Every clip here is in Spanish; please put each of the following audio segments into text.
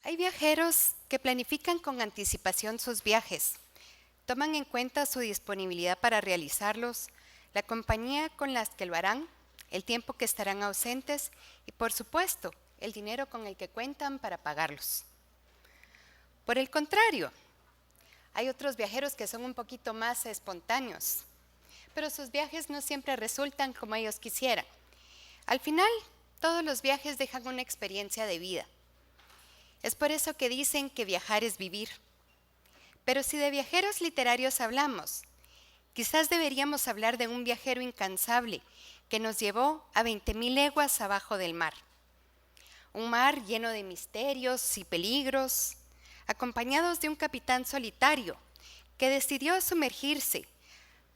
Hay viajeros que planifican con anticipación sus viajes, toman en cuenta su disponibilidad para realizarlos, la compañía con las que lo harán, el tiempo que estarán ausentes y, por supuesto, el dinero con el que cuentan para pagarlos. Por el contrario, hay otros viajeros que son un poquito más espontáneos, pero sus viajes no siempre resultan como ellos quisieran. Al final, todos los viajes dejan una experiencia de vida. Es por eso que dicen que viajar es vivir. Pero si de viajeros literarios hablamos, quizás deberíamos hablar de un viajero incansable que nos llevó a 20,000 leguas abajo del mar. Un mar lleno de misterios y peligros, acompañados de un capitán solitario que decidió sumergirse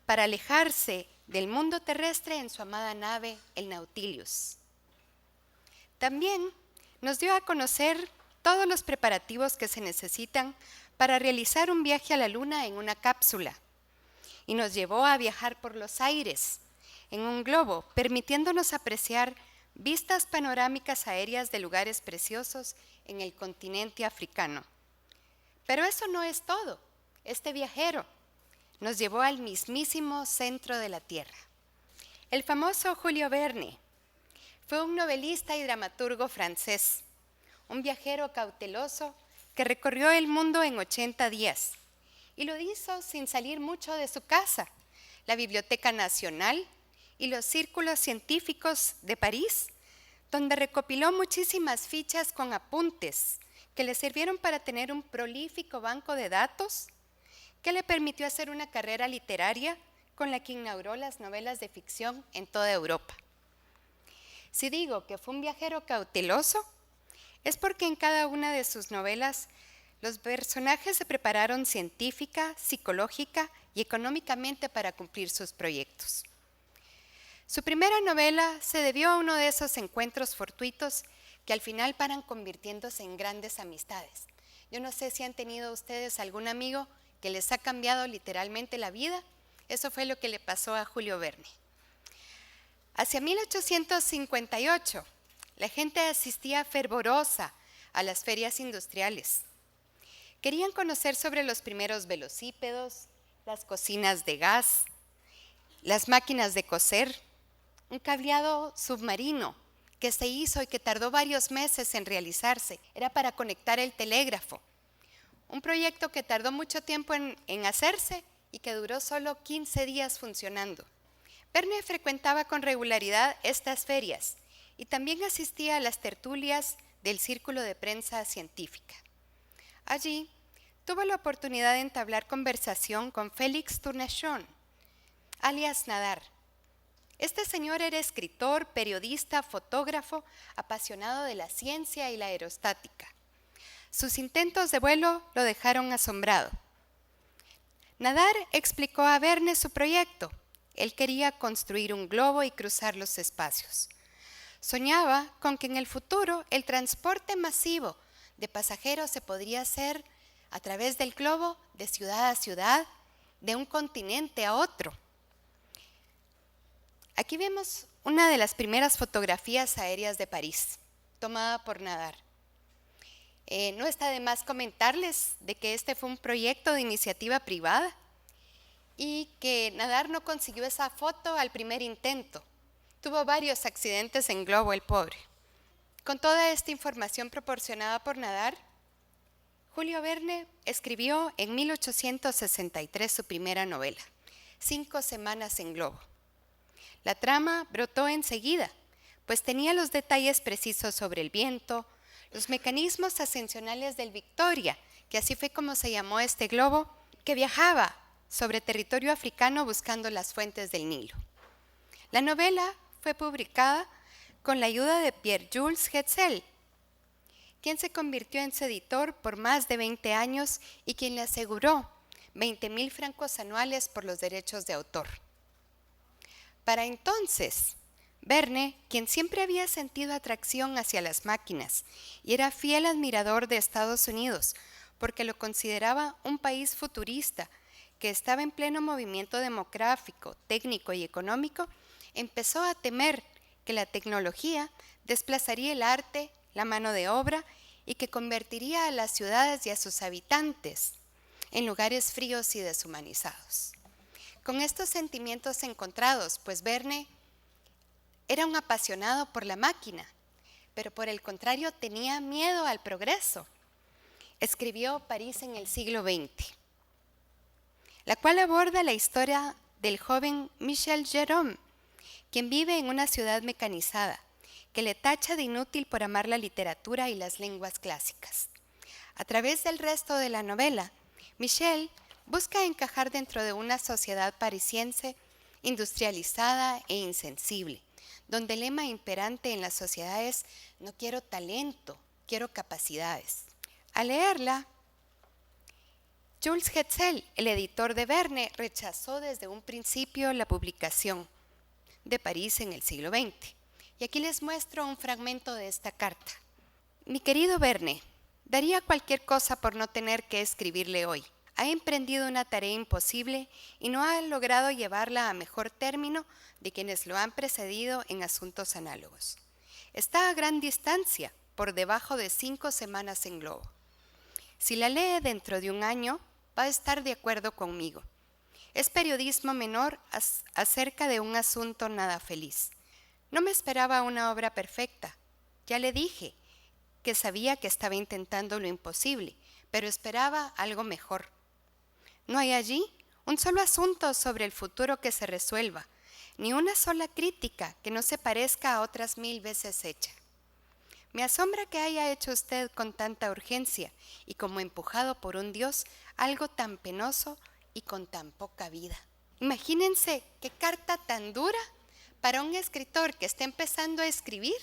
para alejarse del mundo terrestre en su amada nave, el Nautilus. También nos dio a conocer todos los preparativos que se necesitan para realizar un viaje a la Luna en una cápsula y nos llevó a viajar por los aires en un globo, permitiéndonos apreciar vistas panorámicas aéreas de lugares preciosos en el continente africano. Pero eso no es todo. Este viajero nos llevó al mismísimo centro de la Tierra. El famoso Julio Verne fue un novelista y dramaturgo francés, un viajero cauteloso que recorrió el mundo en 80 días y lo hizo sin salir mucho de su casa, la Biblioteca Nacional y los círculos científicos de París, donde recopiló muchísimas fichas con apuntes que le sirvieron para tener un prolífico banco de datos que le permitió hacer una carrera literaria con la que inauguró las novelas de ficción en toda Europa. Si digo que fue un viajero cauteloso, es porque en cada una de sus novelas los personajes se prepararon científica, psicológica y económicamente para cumplir sus proyectos. Su primera novela se debió a uno de esos encuentros fortuitos que al final paran convirtiéndose en grandes amistades. Yo no sé si han tenido ustedes algún amigo que les ha cambiado literalmente la vida. Eso fue lo que le pasó a Julio Verne. Hacia 1858, la gente asistía fervorosa a las ferias industriales. Querían conocer sobre los primeros velocípedos, las cocinas de gas, las máquinas de coser, un cableado submarino que se hizo y que tardó varios meses en realizarse. Era para conectar el telégrafo. Un proyecto que tardó mucho tiempo en hacerse y que duró solo 15 días funcionando. Verne frecuentaba con regularidad estas ferias y también asistía a las tertulias del Círculo de Prensa Científica. Allí tuvo la oportunidad de entablar conversación con Félix Tournachon, alias Nadar. Este señor era escritor, periodista, fotógrafo, apasionado de la ciencia y la aerostática. Sus intentos de vuelo lo dejaron asombrado. Nadar explicó a Verne su proyecto. Él quería construir un globo y cruzar los espacios. Soñaba con que en el futuro el transporte masivo de pasajeros se podría hacer a través del globo de ciudad a ciudad, de un continente a otro. Aquí vemos una de las primeras fotografías aéreas de París, tomada por Nadar. No está de más comentarles de que este fue un proyecto de iniciativa privada y que Nadar no consiguió esa foto al primer intento. Tuvo varios accidentes en globo, el pobre. Con toda esta información proporcionada por Nadar, Julio Verne escribió en 1863 su primera novela, 5 semanas en globo. La trama brotó enseguida, pues tenía los detalles precisos sobre el viento, los mecanismos ascensionales del Victoria, que así fue como se llamó este globo, que viajaba sobre territorio africano buscando las fuentes del Nilo. La novela fue publicada con la ayuda de Pierre-Jules Hetzel, quien se convirtió en su editor por más de 20 años y quien le aseguró 20,000 francos anuales por los derechos de autor. Para entonces, Verne, quien siempre había sentido atracción hacia las máquinas y era fiel admirador de Estados Unidos, porque lo consideraba un país futurista que estaba en pleno movimiento demográfico, técnico y económico, empezó a temer que la tecnología desplazaría el arte, la mano de obra y que convertiría a las ciudades y a sus habitantes en lugares fríos y deshumanizados. Con estos sentimientos encontrados, pues Verne era un apasionado por la máquina, pero por el contrario tenía miedo al progreso. Escribió París en el siglo XX, la cual aborda la historia del joven Michel Jerome, quien vive en una ciudad mecanizada, que le tacha de inútil por amar la literatura y las lenguas clásicas. A través del resto de la novela, Michel busca encajar dentro de una sociedad parisiense industrializada e insensible, donde el lema imperante en la sociedad es no quiero talento, quiero capacidades. Al leerla, Jules Hetzel, el editor de Verne, rechazó desde un principio la publicación de París en el siglo XX. Y aquí les muestro un fragmento de esta carta. Mi querido Verne, daría cualquier cosa por no tener que escribirle hoy. Ha emprendido una tarea imposible y no ha logrado llevarla a mejor término de quienes lo han precedido en asuntos análogos. Está a gran distancia, por debajo de 5 semanas en globo. Si la lee dentro de un año, va a estar de acuerdo conmigo. Es periodismo menor acerca de un asunto nada feliz. No me esperaba una obra perfecta. Ya le dije que sabía que estaba intentando lo imposible, pero esperaba algo mejor. No hay allí un solo asunto sobre el futuro que se resuelva, ni una sola crítica que no se parezca a otras 1000 veces hecha. Me asombra que haya hecho usted con tanta urgencia y como empujado por un Dios algo tan penoso y con tan poca vida. Imagínense qué carta tan dura para un escritor que está empezando a escribir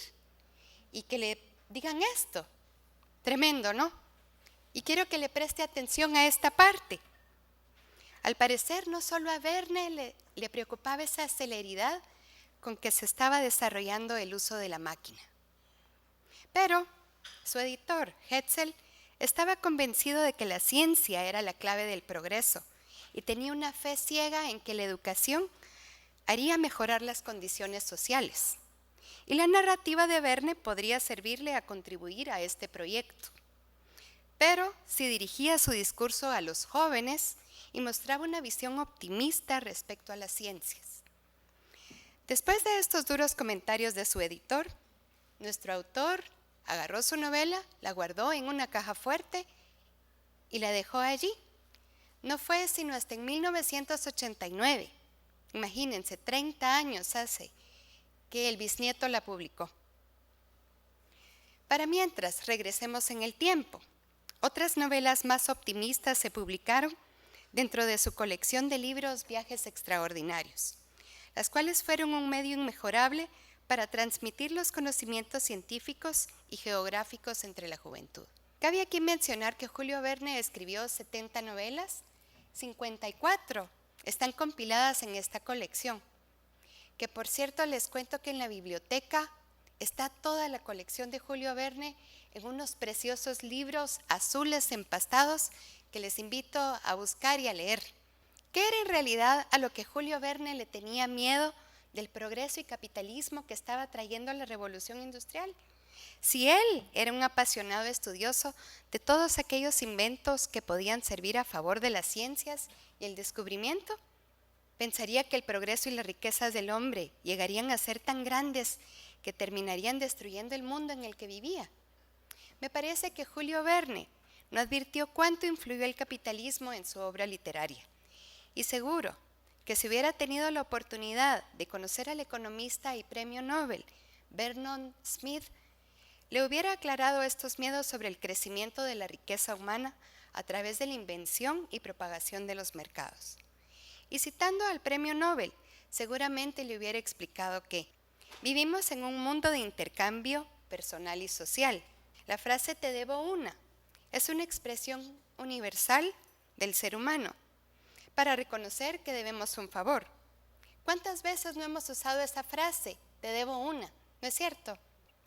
y que le digan esto. Tremendo, ¿no? Y quiero que le preste atención a esta parte. Al parecer, no solo a Verne le preocupaba esa celeridad con que se estaba desarrollando el uso de la máquina. Pero su editor, Hetzel, estaba convencido de que la ciencia era la clave del progreso y tenía una fe ciega en que la educación haría mejorar las condiciones sociales. Y la narrativa de Verne podría servirle a contribuir a este proyecto. Pero si dirigía su discurso a los jóvenes y mostraba una visión optimista respecto a las ciencias. Después de estos duros comentarios de su editor, nuestro autor agarró su novela, la guardó en una caja fuerte y la dejó allí. No fue sino hasta en 1989, imagínense, 30 años hace, que el bisnieto la publicó. Para mientras, regresemos en el tiempo. Otras novelas más optimistas se publicaron dentro de su colección de libros Viajes Extraordinarios, las cuales fueron un medio inmejorable para transmitir los conocimientos científicos y geográficos entre la juventud. Cabe aquí mencionar que Julio Verne escribió 70 novelas, 54 están compiladas en esta colección, que por cierto les cuento que en la biblioteca está toda la colección de Julio Verne en unos preciosos libros azules empastados que les invito a buscar y a leer. ¿Qué era en realidad a lo que Julio Verne le tenía miedo del progreso y capitalismo que estaba trayendo la revolución industrial? Si él era un apasionado estudioso de todos aquellos inventos que podían servir a favor de las ciencias y el descubrimiento, pensaría que el progreso y las riquezas del hombre llegarían a ser tan grandes que terminarían destruyendo el mundo en el que vivía. Me parece que Julio Verne no advirtió cuánto influyó el capitalismo en su obra literaria. Y seguro que si hubiera tenido la oportunidad de conocer al economista y premio Nobel Vernon Smith, le hubiera aclarado estos miedos sobre el crecimiento de la riqueza humana a través de la invención y propagación de los mercados. Y citando al premio Nobel, seguramente le hubiera explicado que vivimos en un mundo de intercambio personal y social. La frase "te debo una" es una expresión universal del ser humano para reconocer que debemos un favor. ¿Cuántas veces no hemos usado esa frase, "te debo una"? ¿No es cierto?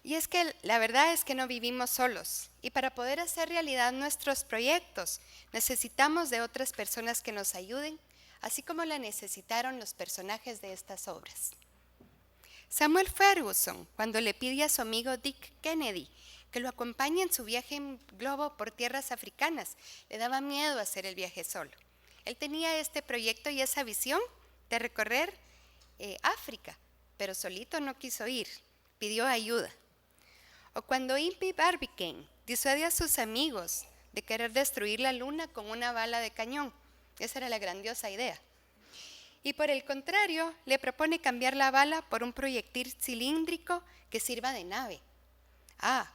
Y es que la verdad es que no vivimos solos, y para poder hacer realidad nuestros proyectos necesitamos de otras personas que nos ayuden, así como la necesitaron los personajes de estas obras. Samuel Ferguson, cuando le pide a su amigo Dick Kennedy que lo acompañe en su viaje en globo por tierras africanas. Le daba miedo hacer el viaje solo. Él tenía este proyecto y esa visión de recorrer África, pero solito no quiso ir, pidió ayuda. O cuando Impey Barbicane disuade a sus amigos de querer destruir la luna con una bala de cañón. Esa era la grandiosa idea. Y por el contrario, le propone cambiar la bala por un proyectil cilíndrico que sirva de nave.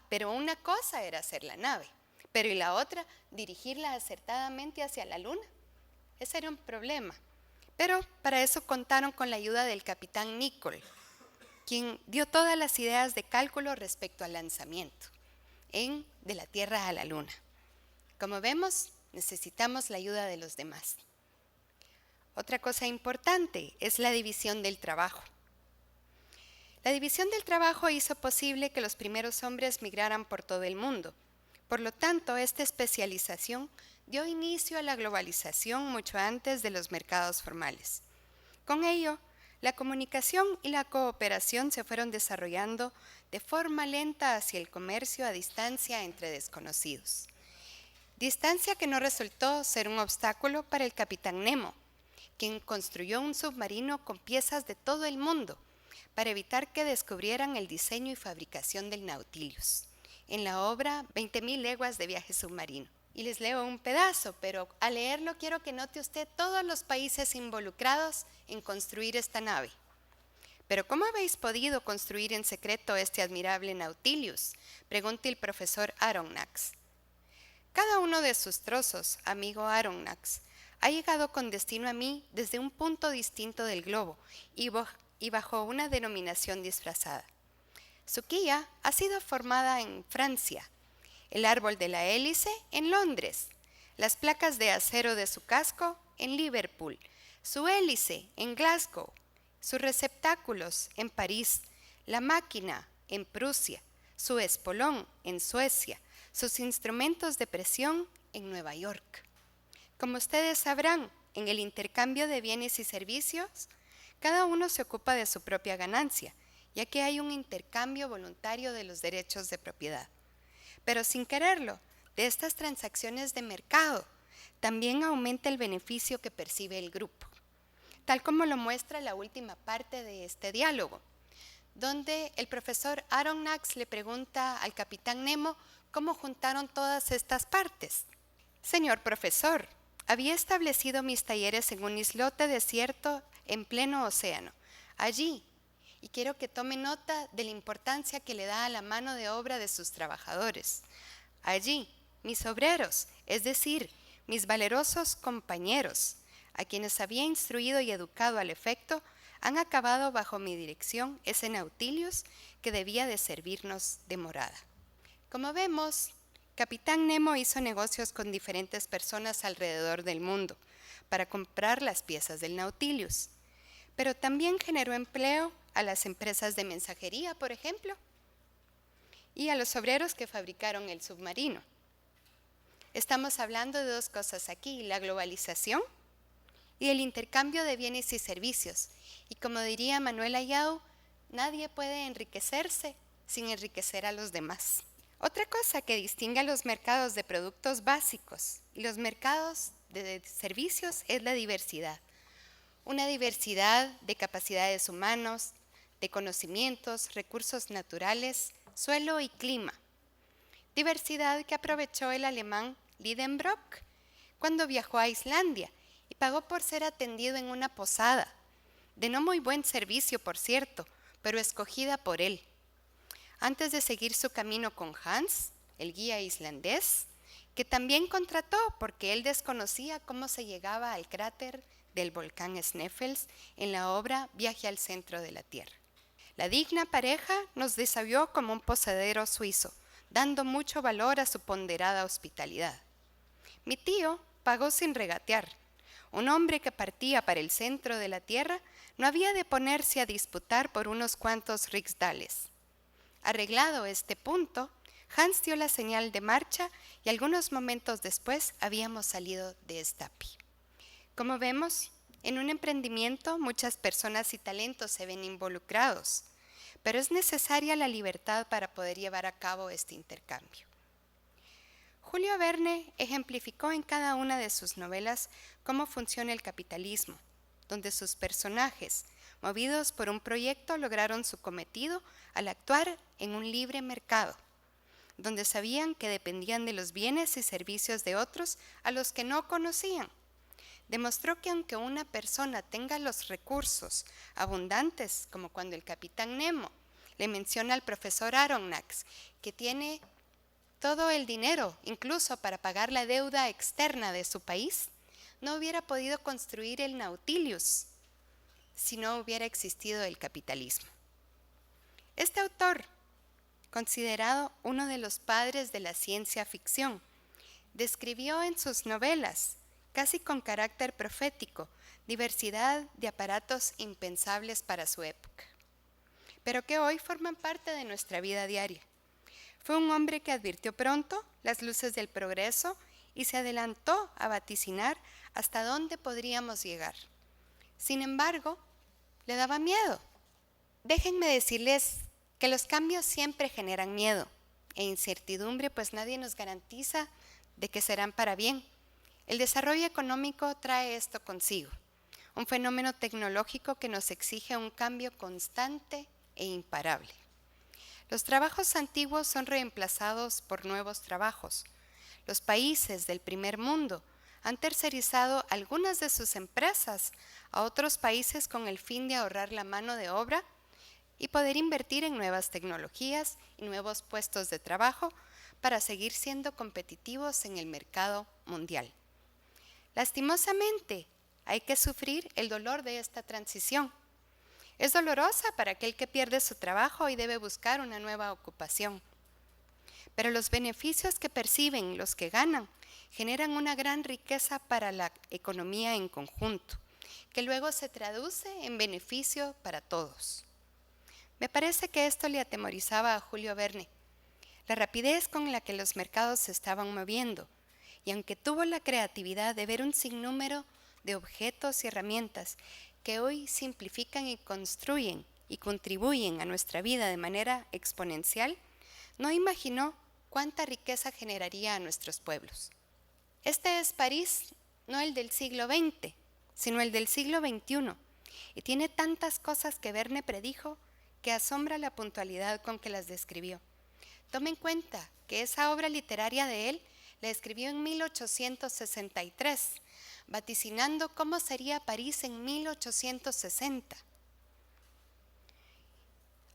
Pero una cosa era hacer la nave, pero y la otra, dirigirla acertadamente hacia la luna. Ese era un problema. Pero para eso contaron con la ayuda del capitán Nicholl, quien dio todas las ideas de cálculo respecto al lanzamiento de la Tierra a la Luna. Como vemos, necesitamos la ayuda de los demás. Otra cosa importante es la división del trabajo. La división del trabajo hizo posible que los primeros hombres migraran por todo el mundo. Por lo tanto, esta especialización dio inicio a la globalización mucho antes de los mercados formales. Con ello, la comunicación y la cooperación se fueron desarrollando de forma lenta hacia el comercio a distancia entre desconocidos. Distancia que no resultó ser un obstáculo para el capitán Nemo, quien construyó un submarino con piezas de todo el mundo para evitar que descubrieran el diseño y fabricación del Nautilus, en la obra 20.000 leguas de viaje submarino. Y les leo un pedazo, pero al leerlo quiero que note usted todos los países involucrados en construir esta nave. ¿Pero cómo habéis podido construir en secreto este admirable Nautilus?, pregunta el profesor Aronnax. Cada uno de sus trozos, amigo Aronnax, ha llegado con destino a mí desde un punto distinto del globo y bajo una denominación disfrazada. Su quilla ha sido formada en Francia, el árbol de la hélice en Londres, las placas de acero de su casco en Liverpool, su hélice en Glasgow, sus receptáculos en París, la máquina en Prusia, su espolón en Suecia, sus instrumentos de presión en Nueva York. Como ustedes sabrán, en el intercambio de bienes y servicios, cada uno se ocupa de su propia ganancia, ya que hay un intercambio voluntario de los derechos de propiedad. Pero sin quererlo, de estas transacciones de mercado, también aumenta el beneficio que percibe el grupo, tal como lo muestra la última parte de este diálogo, donde el profesor Aronnax le pregunta al capitán Nemo cómo juntaron todas estas partes. Señor profesor, había establecido mis talleres en un islote desierto en pleno océano. Allí, y quiero que tome nota de la importancia que le da a la mano de obra de sus trabajadores. Allí, mis obreros, es decir, mis valerosos compañeros, a quienes había instruido y educado al efecto, han acabado bajo mi dirección ese Nautilus que debía de servirnos de morada. Como vemos, Capitán Nemo hizo negocios con diferentes personas alrededor del mundo para comprar las piezas del Nautilus, pero también generó empleo a las empresas de mensajería, por ejemplo, y a los obreros que fabricaron el submarino. Estamos hablando de dos cosas aquí, la globalización y el intercambio de bienes y servicios. Y como diría Manuel Ayau, nadie puede enriquecerse sin enriquecer a los demás. Otra cosa que distingue a los mercados de productos básicos y los mercados de servicios es la diversidad. Una diversidad de capacidades humanos, de conocimientos, recursos naturales, suelo y clima. Diversidad que aprovechó el alemán Lidenbrock cuando viajó a Islandia y pagó por ser atendido en una posada, de no muy buen servicio, por cierto, pero escogida por él. Antes de seguir su camino con Hans, el guía islandés, que también contrató porque él desconocía cómo se llegaba al cráter del volcán Sneffels en la obra Viaje al centro de la Tierra. La digna pareja nos desafió como un posadero suizo, dando mucho valor a su ponderada hospitalidad. Mi tío pagó sin regatear. Un hombre que partía para el centro de la Tierra no había de ponerse a disputar por unos cuantos riksdales. Arreglado este punto, Hans dio la señal de marcha y algunos momentos después habíamos salido de Stapi. Como vemos, en un emprendimiento muchas personas y talentos se ven involucrados, pero es necesaria la libertad para poder llevar a cabo este intercambio. Julio Verne ejemplificó en cada una de sus novelas cómo funciona el capitalismo, donde sus personajes, movidos por un proyecto, lograron su cometido al actuar en un libre mercado, donde sabían que dependían de los bienes y servicios de otros a los que no conocían. Demostró que aunque una persona tenga los recursos abundantes, como cuando el capitán Nemo le menciona al profesor Aronnax que tiene todo el dinero, incluso para pagar la deuda externa de su país, no hubiera podido construir el Nautilus si no hubiera existido el capitalismo. Este autor, considerado uno de los padres de la ciencia ficción, describió en sus novelas, casi con carácter profético, diversidad de aparatos impensables para su época, pero que hoy forman parte de nuestra vida diaria. Fue un hombre que advirtió pronto las luces del progreso y se adelantó a vaticinar hasta dónde podríamos llegar. Sin embargo, le daba miedo. Déjenme decirles que los cambios siempre generan miedo e incertidumbre, pues nadie nos garantiza de que serán para bien. El desarrollo económico trae esto consigo, un fenómeno tecnológico que nos exige un cambio constante e imparable. Los trabajos antiguos son reemplazados por nuevos trabajos. Los países del primer mundo han tercerizado algunas de sus empresas a otros países con el fin de ahorrar la mano de obra y poder invertir en nuevas tecnologías y nuevos puestos de trabajo para seguir siendo competitivos en el mercado mundial. Lastimosamente, hay que sufrir el dolor de esta transición. Es dolorosa para aquel que pierde su trabajo y debe buscar una nueva ocupación. Pero los beneficios que perciben los que ganan generan una gran riqueza para la economía en conjunto, que luego se traduce en beneficio para todos. Me parece que esto le atemorizaba a Julio Verne, la rapidez con la que los mercados se estaban moviendo, y aunque tuvo la creatividad de ver un sinnúmero de objetos y herramientas que hoy simplifican y construyen y contribuyen a nuestra vida de manera exponencial, no imaginó cuánta riqueza generaría a nuestros pueblos. Este es París, no el del siglo XX, sino el del siglo XXI, y tiene tantas cosas que Verne predijo que asombra la puntualidad con que las describió. Tome en cuenta que esa obra literaria de él la escribió en 1863, vaticinando cómo sería París en 1860.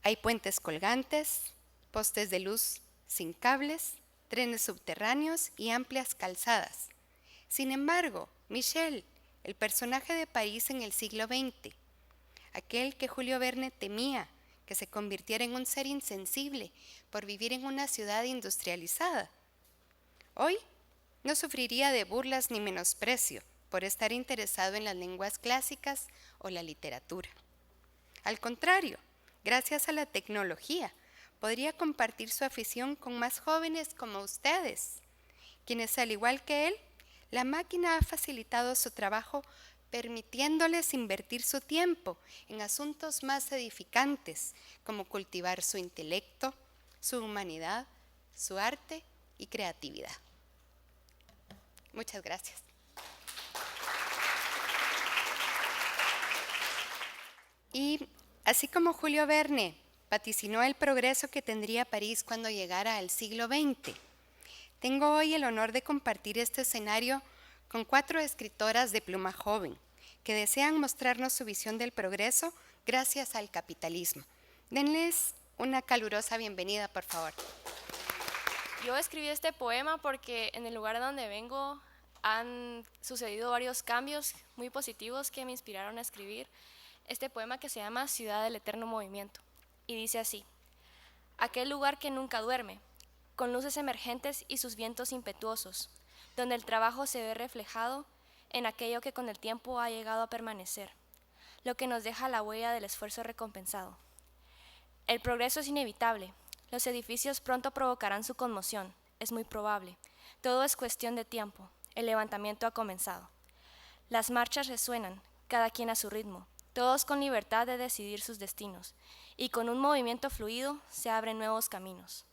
Hay puentes colgantes, postes de luz sin cables, trenes subterráneos y amplias calzadas. Sin embargo, Michel, el personaje de París en el siglo XX, aquel que Julio Verne temía que se convirtiera en un ser insensible por vivir en una ciudad industrializada, hoy no sufriría de burlas ni menosprecio por estar interesado en las lenguas clásicas o la literatura. Al contrario, gracias a la tecnología, podría compartir su afición con más jóvenes como ustedes, quienes, al igual que él, la máquina ha facilitado su trabajo, permitiéndoles invertir su tiempo en asuntos más edificantes, como cultivar su intelecto, su humanidad, su arte y creatividad. Muchas gracias. Y así como Julio Verne vaticinó el progreso que tendría París cuando llegara al siglo XX, tengo hoy el honor de compartir este escenario con 4 escritoras de pluma joven que desean mostrarnos su visión del progreso gracias al capitalismo. Denles una calurosa bienvenida, por favor. Yo escribí este poema porque en el lugar donde vengo han sucedido varios cambios muy positivos que me inspiraron a escribir este poema que se llama Ciudad del Eterno Movimiento. Y dice así: aquel lugar que nunca duerme, con luces emergentes y sus vientos impetuosos, donde el trabajo se ve reflejado en aquello que con el tiempo ha llegado a permanecer, lo que nos deja la huella del esfuerzo recompensado. El progreso es inevitable, los edificios pronto provocarán su conmoción, es muy probable, todo es cuestión de tiempo, el levantamiento ha comenzado. Las marchas resuenan, cada quien a su ritmo, todos con libertad de decidir sus destinos, y con un movimiento fluido se abren nuevos caminos.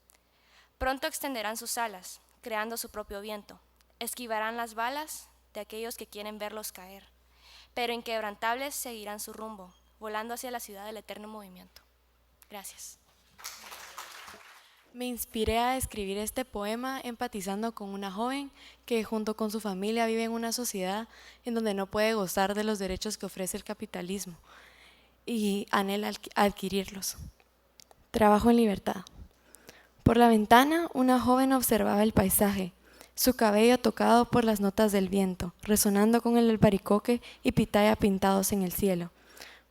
Pronto extenderán sus alas, creando su propio viento. Esquivarán las balas de aquellos que quieren verlos caer, pero inquebrantables seguirán su rumbo, volando hacia la ciudad del eterno movimiento. Gracias. Me inspiré a escribir este poema empatizando con una joven que junto con su familia vive en una sociedad en donde no puede gozar de los derechos que ofrece el capitalismo y anhela adquirirlos. Trabajo en libertad. Por la ventana, una joven observaba el paisaje, su cabello tocado por las notas del viento, resonando con el albaricoque y pitaya pintados en el cielo.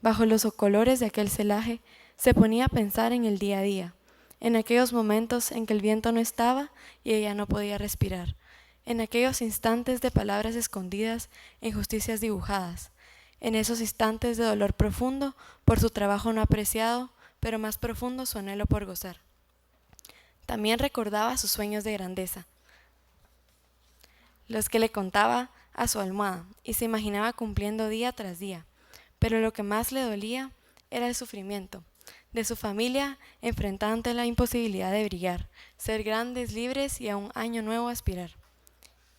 Bajo los colores de aquel celaje, se ponía a pensar en el día a día, en aquellos momentos en que el viento no estaba y ella no podía respirar, en aquellos instantes de palabras escondidas, injusticias dibujadas, en esos instantes de dolor profundo por su trabajo no apreciado, pero más profundo su anhelo por gozar. También recordaba sus sueños de grandeza, los que le contaba a su almohada y se imaginaba cumpliendo día tras día, pero lo que más le dolía era el sufrimiento de su familia enfrentada ante la imposibilidad de brillar, ser grandes, libres y a un año nuevo aspirar.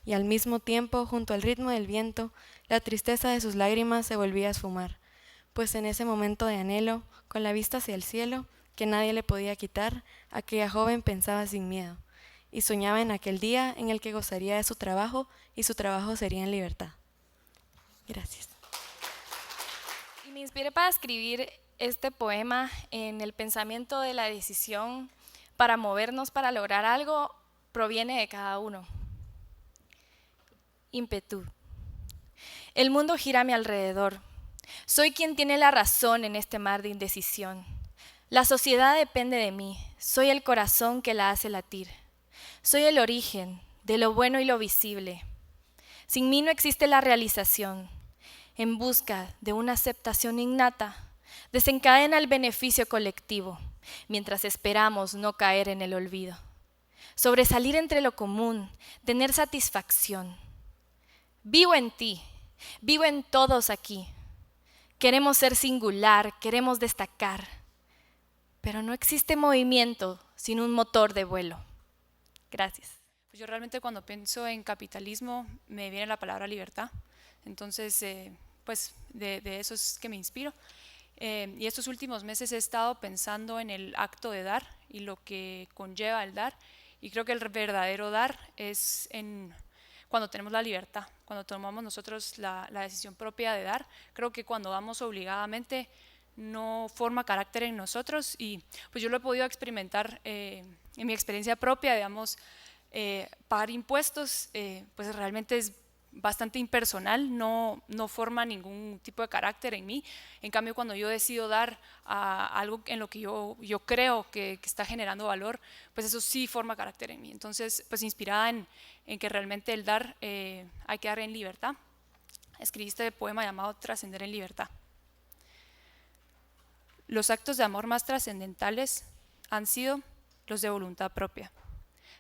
Y al mismo tiempo, junto al ritmo del viento, la tristeza de sus lágrimas se volvía a esfumar, pues en ese momento de anhelo, con la vista hacia el cielo, que nadie le podía quitar, aquella joven pensaba sin miedo, y soñaba en aquel día en el que gozaría de su trabajo, y su trabajo sería en libertad. Gracias. Y me inspiré para escribir este poema en el pensamiento de la decisión para movernos, para lograr algo, proviene de cada uno. Ímpetu. El mundo gira a mi alrededor. Soy quien tiene la razón en este mar de indecisión. La sociedad depende de mí. Soy el corazón que la hace latir. Soy el origen de lo bueno y lo visible. Sin mí no existe la realización. En busca de una aceptación innata, desencadena el beneficio colectivo, mientras esperamos no caer en el olvido. Sobresalir entre lo común, tener satisfacción. Vivo en ti, vivo en todos aquí. Queremos ser singular, queremos destacar, pero no existe movimiento sin un motor de vuelo. Gracias. Pues yo realmente cuando pienso en capitalismo me viene la palabra libertad, entonces pues de eso es que me inspiro. Y estos últimos meses he estado pensando en el acto de dar y lo que conlleva el dar, y creo que el verdadero dar es cuando tenemos la libertad, cuando tomamos nosotros la decisión propia de dar. Creo que cuando damos obligadamente no forma carácter en nosotros, y pues yo lo he podido experimentar en mi experiencia propia, digamos. Pagar impuestos pues realmente es bastante impersonal, no forma ningún tipo de carácter en mí. En cambio, cuando yo decido dar a algo en lo que yo creo que está generando valor, pues eso sí forma carácter en mí. Entonces, pues inspirada en que realmente el dar hay que dar en libertad, escribí este poema llamado Trascender en libertad. Los actos de amor más trascendentales han sido los de voluntad propia,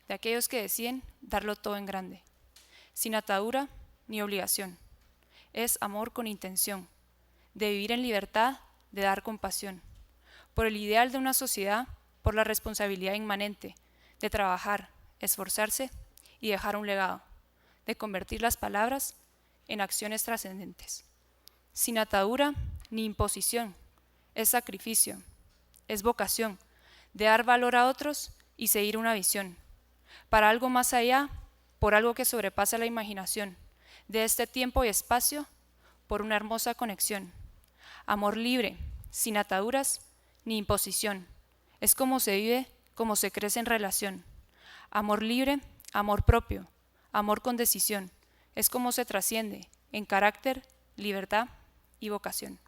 de aquellos que deciden darlo todo en grande, sin atadura ni obligación. Es amor con intención, de vivir en libertad, de dar compasión, por el ideal de una sociedad, por la responsabilidad inmanente, de trabajar, esforzarse y dejar un legado, de convertir las palabras en acciones trascendentes. Sin atadura ni imposición, es sacrificio, es vocación, de dar valor a otros y seguir una visión, para algo más allá, por algo que sobrepasa la imaginación, de este tiempo y espacio, por una hermosa conexión. Amor libre, sin ataduras ni imposición, es como se vive, como se crece en relación. Amor libre, amor propio, amor con decisión, es como se trasciende en carácter, libertad y vocación.